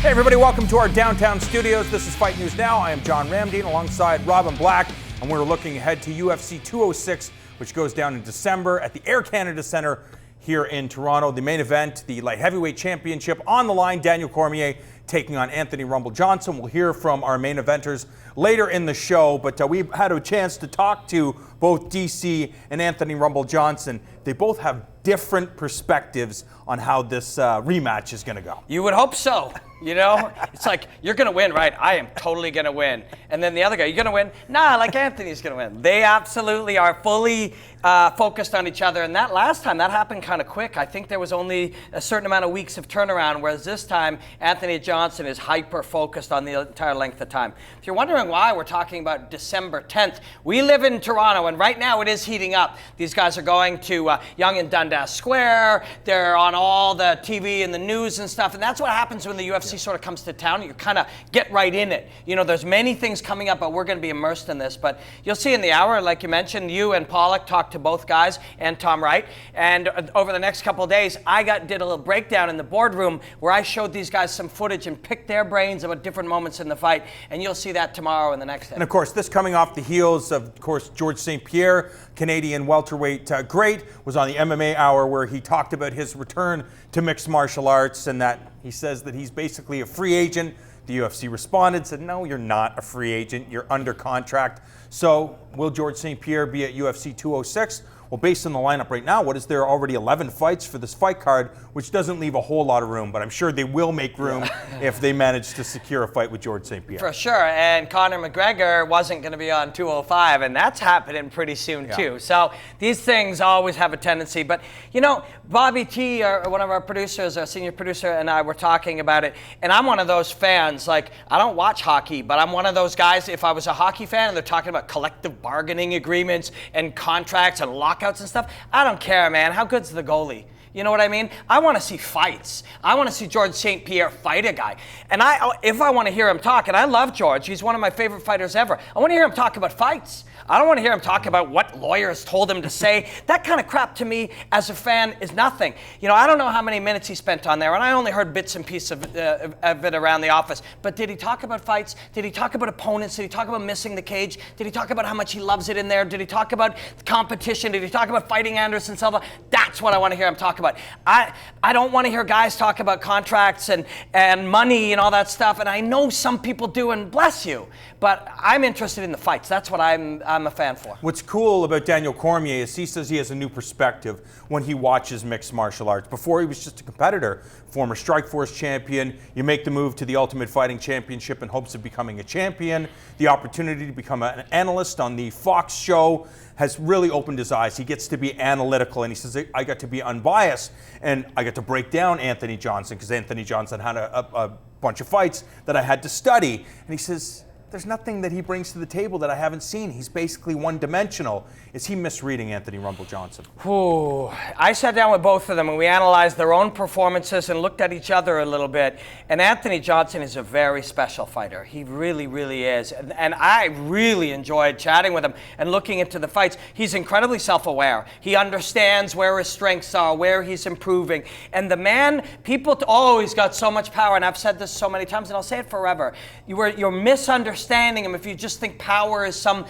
Hey everybody, welcome to our downtown studios. This is Fight News Now. I am John Ramdeen alongside Robin Black, and we're looking ahead to UFC 206, which goes down in December at the Air Canada Centre here in Toronto. The main event, the light heavyweight championship on the line. Daniel Cormier taking on Anthony Rumble Johnson. We'll hear from our main eventers later in the show, but we had a chance to talk to both DC and Anthony Rumble Johnson. They both have different perspectives on how this rematch is going to go. You would hope so. You know, it's like, you're going to win, right? I am totally going to win. And then the other guy, you're going to win? Nah, like Anthony's going to win. They absolutely are fully focused on each other. And that last time, that happened kind of quick. I think there was only a certain amount of weeks of turnaround, whereas this time, Anthony Johnson is hyper-focused on the entire length of time. If you're wondering why we're talking about December 10th, we live in Toronto, and right now it is heating up. These guys are going to Yonge and Dundas Square. They're on all the TV and the news and stuff. And that's what happens when the UFC sort of comes to town. You kind of get right in it. You know, there's many things coming up, but we're going to be immersed in this. But you'll see in the hour, like you mentioned, you and Pollock talked to both guys and Tom Wright. And over the next couple of days, I did a little breakdown in the boardroom where I showed these guys some footage and picked their brains about different moments in the fight. And you'll see that tomorrow and the next day. And of course, this coming off the heels of course, George St-Pierre, Canadian welterweight great, was on the MMA Hour where he talked about his return to mixed martial arts and that he says that he's basically a free agent. The UFC responded, said, no, you're not a free agent. You're under contract. So will George St-Pierre be at UFC 206? Well, based on the lineup right now, what is there already 11 fights for this fight card, which doesn't leave a whole lot of room, but I'm sure they will make room if they manage to secure a fight with George St-Pierre. For sure, and Conor McGregor wasn't going to be on 205, and that's happening pretty soon too. So these things always have a tendency, but you know, Bobby T, one of our producers, our senior producer, and I were talking about it, and I'm one of those fans, like, I don't watch hockey, but I'm one of those guys, if I was a hockey fan and they're talking about collective bargaining agreements and contracts and lockouts and stuff, I don't care, man. How good's the goalie? You know what I mean? I want to see fights. I want to see George St-Pierre fight a guy. And if I want to hear him talk, and I love George, he's one of my favorite fighters ever, I want to hear him talk about fights. I don't want to hear him talk about what lawyers told him to say. That kind of crap to me as a fan is nothing. You know, I don't know how many minutes he spent on there, and I only heard bits and pieces of it around the office. But did he talk about fights? Did he talk about opponents? Did he talk about missing the cage? Did he talk about how much he loves it in there? Did he talk about competition? Did he talk about fighting Anderson Silva? That's what I want to hear him talk about. I don't want to hear guys talk about contracts and money and all that stuff, and I know some people do, and bless you. But I'm interested in the fights. That's what I'm a fan for. What's cool about Daniel Cormier is he says he has a new perspective when he watches mixed martial arts. Before he was just a competitor, former Strikeforce champion. You make the move to the Ultimate Fighting Championship in hopes of becoming a champion. The opportunity to become an analyst on the Fox show has really opened his eyes. He gets to be analytical, and he says, I got to be unbiased, and I got to break down Anthony Johnson, because Anthony Johnson had a bunch of fights that I had to study. And he says, there's nothing that he brings to the table that I haven't seen. He's basically one-dimensional. Is he misreading Anthony Rumble Johnson? Ooh, I sat down with both of them and we analyzed their own performances and looked at each other a little bit. And Anthony Johnson is a very special fighter. He really, really is. And I really enjoyed chatting with him and looking into the fights. He's incredibly self-aware. He understands where his strengths are, where he's improving. And the man, people always got so much power, and I've said this so many times, and I'll say it forever. You're misunderstanding him if you just think power is some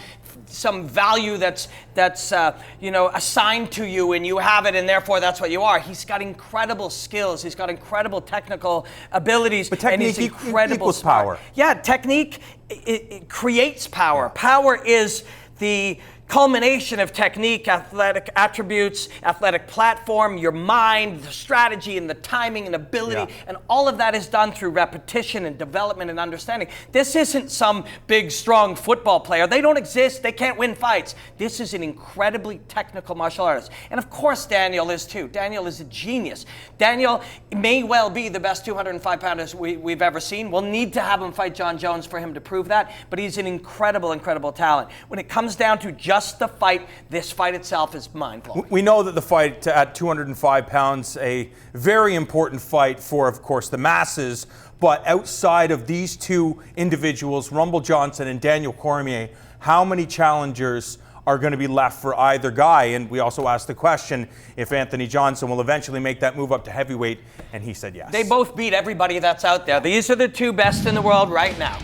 value that's assigned to you and you have it and therefore that's what you are. He's got incredible skills. He's got incredible technical abilities. But technique and he's incredible equals smart. power. Yeah, technique it creates power. Yeah. Power is the culmination of technique, athletic attributes, athletic platform, your mind, the strategy and the timing and ability, and all of that is done through repetition and development and understanding. This isn't some big, strong football player. They don't exist. They can't win fights. This is an incredibly technical martial artist. And of course, Daniel is too. Daniel is a genius. Daniel may well be the best 205-pounder we've ever seen. We'll need to have him fight John Jones for him to prove that, but he's an incredible, incredible talent. When it comes down to just the fight, this fight itself is mind-blowing. We know that the fight at 205 pounds, a very important fight for, of course, the masses, but outside of these two individuals, Rumble Johnson and Daniel Cormier, how many challengers are going to be left for either guy. And we also asked the question if Anthony Johnson will eventually make that move up to heavyweight, and he said yes. They both beat everybody that's out there. These are the two best in the world right now.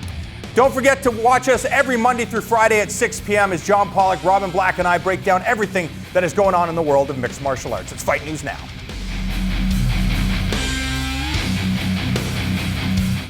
Don't forget to watch us every Monday through Friday at 6 p.m. as John Pollock, Robin Black, and I break down everything that is going on in the world of mixed martial arts. It's Fight News Now.